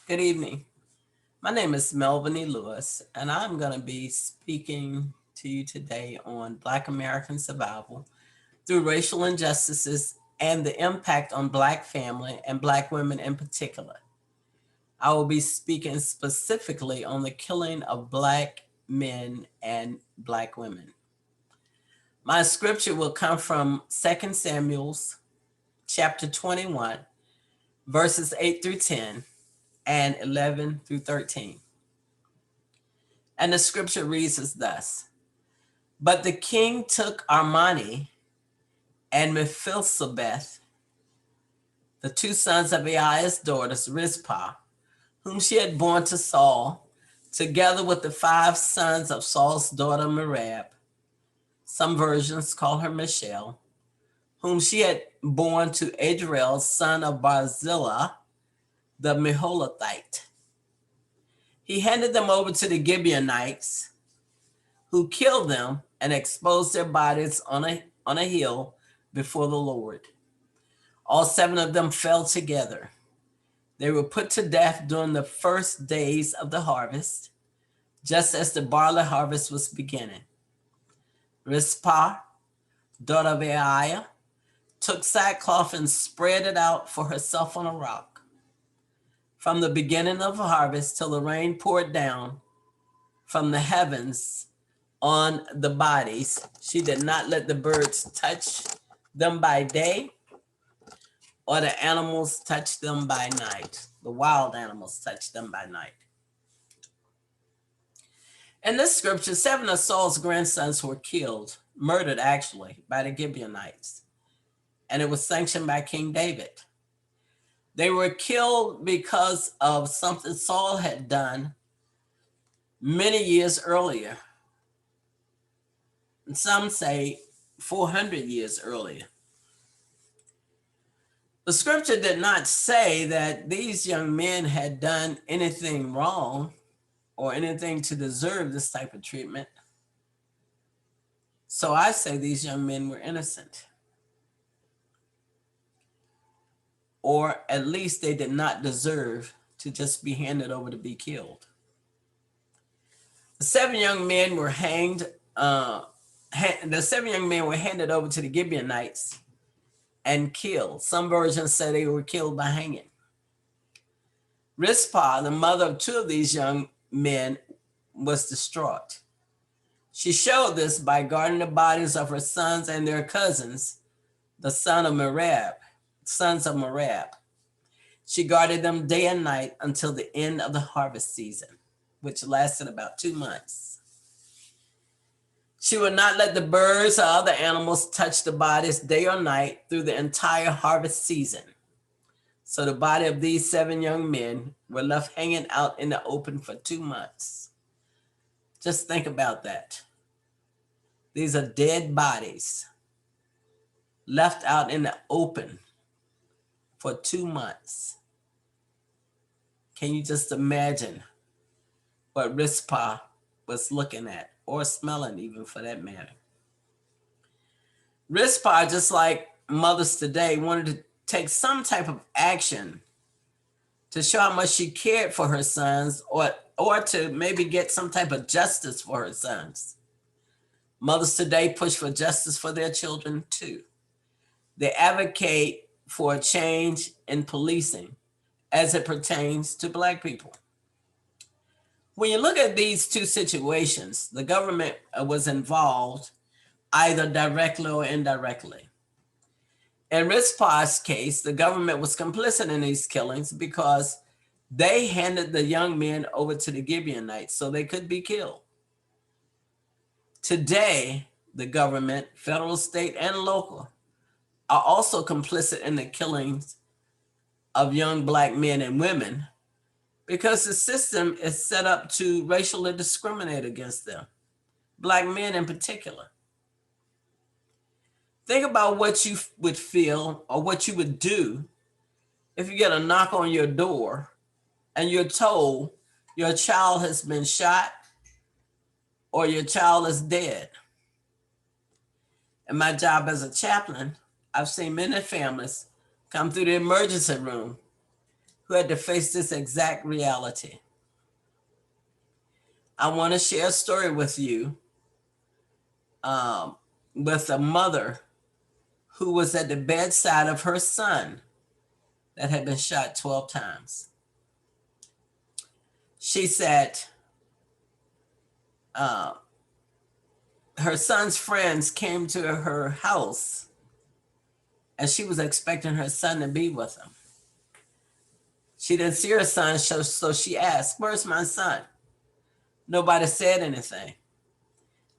Good evening. My name is Melvinie Lewis, and I'm going to be speaking to you today on Black American survival through racial injustices and the impact on Black family and Black women in particular. I will be speaking specifically on the killing of Black men and Black women. My scripture will come from 2 Samuel's chapter 21, verses 8 through 10 and 11 through 13. And the scripture reads as thus: But the king took Armani and Mephibosheth, the two sons of Aiah's daughters, Rizpah, whom she had borne to Saul, together with the 5 sons of Saul's daughter Merab, some versions call her Michelle, whom she had borne to Adriel, son of Barzillai, the Meholathite. He handed them over to the Gibeonites, who killed them and exposed their bodies on a hill before the Lord. All 7 of them fell together. They were put to death during the first days of the harvest, just as the barley harvest was beginning. Rizpah, daughter of Aiah, took sackcloth and spread it out for herself on a rock. From the beginning of the harvest till the rain poured down from the heavens on the bodies, she did not let the birds touch them by day, or the animals touch them by night. The wild animals touch them by night. In this scripture, 7 of Saul's grandsons were killed, murdered actually, by the Gibeonites, and it was sanctioned by King David. They were killed because of something Saul had done many years earlier. And some say 400 years earlier. The scripture did not say that these young men had done anything wrong or anything to deserve this type of treatment. So I say these young men were innocent. Or at least they did not deserve to just be handed over to be killed. The 7 young men were hanged. The 7 young men were handed over to the Gibeonites and killed. Some versions say they were killed by hanging. Rizpah, the mother of 2 of these young men, was distraught. She showed this by guarding the bodies of her sons and their cousins, the sons of Merab. She guarded them day and night until the end of the harvest season, which lasted about 2 months. She would not let the birds or other animals touch the bodies day or night through the entire harvest season. So the body of these 7 young men were left hanging out in the open for 2 months. Just think about that. These are dead bodies left out in the open for 2 months. Can you just imagine what Rizpah was looking at, or smelling even for that matter? Rizpah, just like mothers today, wanted to take some type of action to show how much she cared for her sons, or to maybe get some type of justice for her sons. Mothers today push for justice for their children too. They advocate for a change in policing as it pertains to Black people. When you look at these 2 situations, the government was involved either directly or indirectly. In Rizpah's case, the government was complicit in these killings because they handed the young men over to the Gibeonites so they could be killed. Today, the government, federal, state, and local, are also complicit in the killings of young Black men and women because the system is set up to racially discriminate against them, Black men in particular. Think about what you would feel or what you would do if you get a knock on your door and you're told your child has been shot or your child is dead. In my job as a chaplain, I've seen many families come through the emergency room who had to face this exact reality. I want to share a story with you um, with a mother who was at the bedside of her son that had been shot 12 times. She said uh, her son's friends came to her house and she was expecting her son to be with them. She didn't see her son, so she asked, "Where's my son?" Nobody said anything.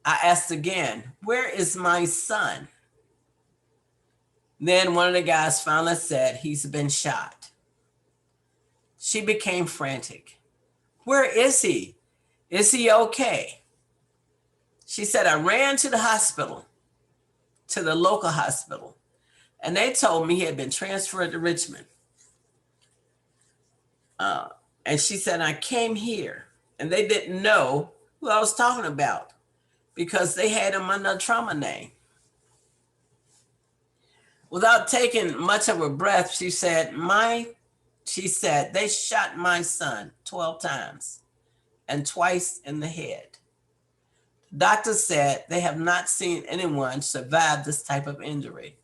I asked again, "Where is my son?" Then one of the guys finally said, "He's been shot." She became frantic. "Where is he? Is he okay?" She said, "I ran to the hospital, to the local hospital, and they told me he had been transferred to Richmond. And she said, I came here, and they didn't know who I was talking about because they had him under a trauma name." Without taking much of a breath, she said, "They shot my son 12 times and twice in the head. Doctors said they have not seen anyone survive this type of injury.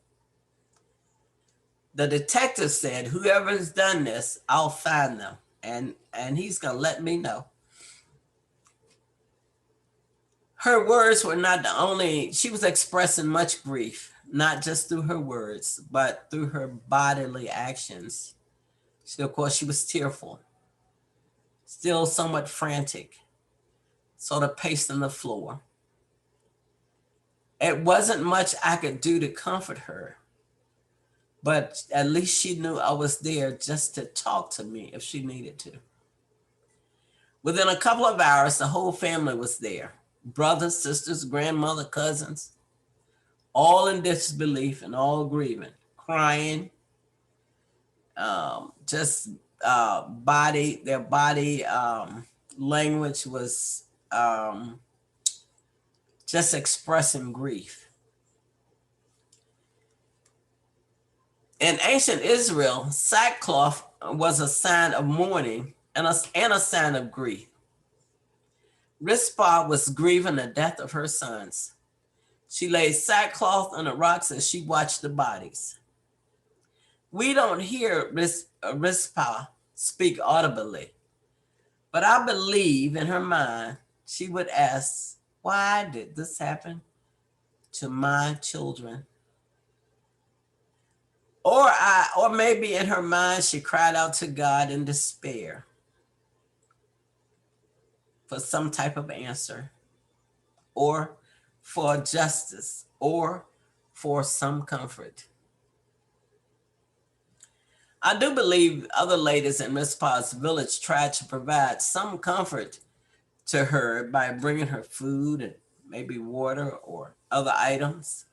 The detective said, whoever has done this, I'll find them, and he's going to let me know." Her words were not the only, she was expressing much grief, not just through her words, but through her bodily actions. Of course, she was tearful, still somewhat frantic, sort of pacing the floor. It wasn't much I could do to comfort her, but at least she knew I was there just to talk to me if she needed to. Within a couple of hours, the whole family was there. Brothers, sisters, grandmother, cousins, all in disbelief and all grieving, crying, just their body language was just expressing grief. In ancient Israel, sackcloth was a sign of mourning and a sign of grief. Rizpah was grieving the death of her sons. She laid sackcloth on the rocks as she watched the bodies. We don't hear Rizpah speak audibly, but I believe in her mind she would ask, why did this happen to my children? Or maybe in her mind she cried out to God in despair for some type of answer, or for justice, or for some comfort. I do believe other ladies in Rizpah's village tried to provide some comfort to her by bringing her food and maybe water or other items.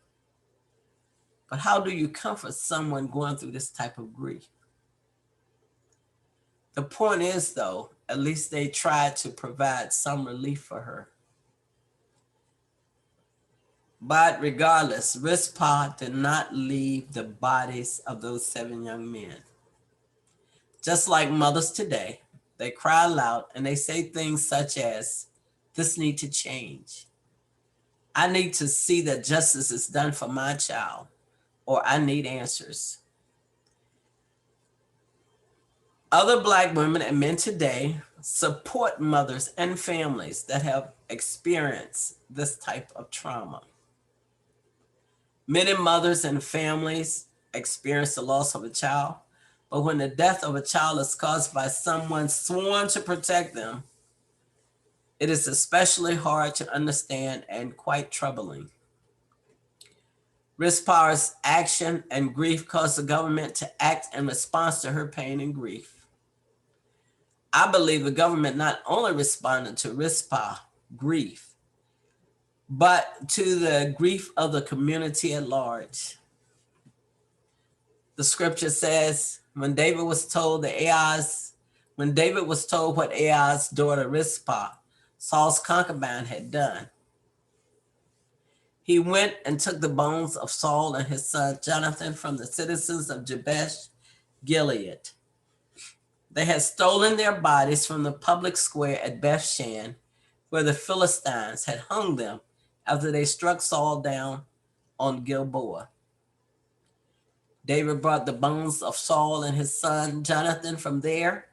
But how do you comfort someone going through this type of grief? The point is, though, at least they tried to provide some relief for her. But regardless, Rizpah did not leave the bodies of those 7 young men. Just like mothers today, they cry loud and they say things such as, this needs to change. I need to see that justice is done for my child, or I need answers. Other Black women and men today support mothers and families that have experienced this type of trauma. Many mothers and families experience the loss of a child, but when the death of a child is caused by someone sworn to protect them, it is especially hard to understand and quite troubling. Rizpah's action and grief caused the government to act in response to her pain and grief. I believe the government not only responded to Rizpah's grief, but to the grief of the community at large. The scripture says, when David was told what Aiah's daughter Rizpah, Saul's concubine, had done, he went and took the bones of Saul and his son Jonathan from the citizens of Jabesh Gilead. They had stolen their bodies from the public square at Beth Shan, where the Philistines had hung them after they struck Saul down on Gilboa. David brought the bones of Saul and his son Jonathan from there,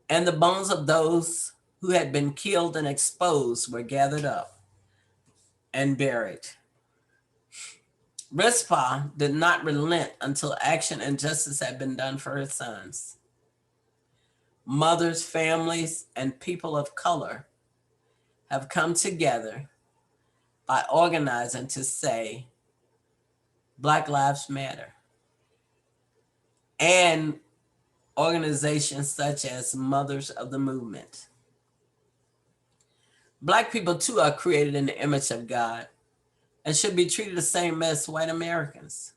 and the bones of those who had been killed and exposed were gathered up and buried. Rizpah did not relent until action and justice had been done for her sons. Mothers, families, and people of color have come together by organizing to say Black Lives Matter. And organizations such as Mothers of the Movement. Black people too are created in the image of God and should be treated the same as white Americans.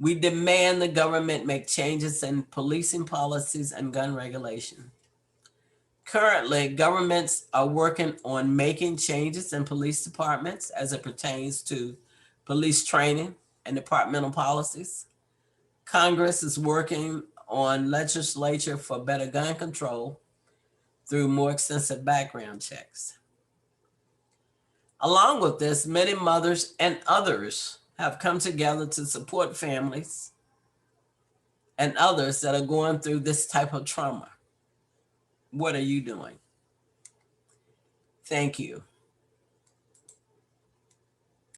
We demand the government make changes in policing policies and gun regulation. Currently, governments are working on making changes in police departments as it pertains to police training and departmental policies. Congress is working on legislation for better gun control through more extensive background checks. Along with this, many mothers and others have come together to support families and others that are going through this type of trauma. What are you doing? Thank you.